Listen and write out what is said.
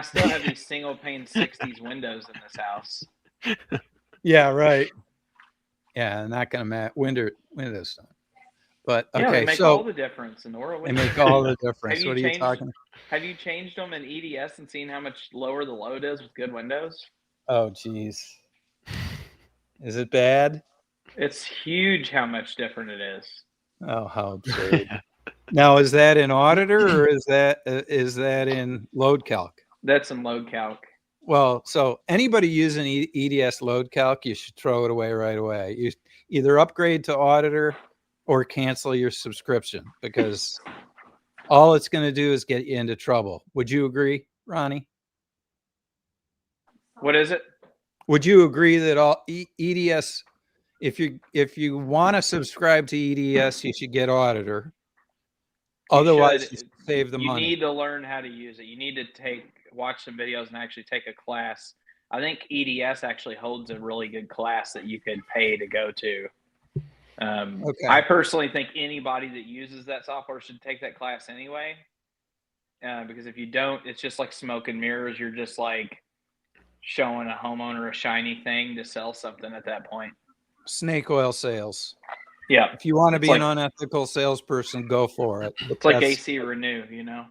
still have these single pane 60s windows in this house. Yeah, right. Yeah, not going to windows. But okay, yeah, they make so all the difference in the world. they make all the difference. What are you talking? Have you changed them in EDS and seen how much lower the load is with good windows? Oh, geez. Is it bad? It's huge how much different it is. Oh, how absurd. Now, is that in Auditor or is that in Load Calc? That's in Load Calc. Well, so anybody using EDS Load Calc, you should throw it away right away. You either upgrade to Auditor or cancel your subscription, because all it's going to do is get you into trouble. Would you agree, Ronnie? What is it? Would you agree that all EDS, if you want to subscribe to EDS, you should get Auditor. Otherwise, you save the money. You need to learn how to use it. You need to watch some videos and actually take a class. I think EDS actually holds a really good class that you could pay to go to. Okay. I personally think anybody that uses that software should take that class anyway. Because if you don't, it's just like smoke and mirrors. You're just like showing a homeowner a shiny thing to sell something at that point. Snake oil sales. Yeah. If you want to be an unethical salesperson, go for it. It's like AC Renew, you know?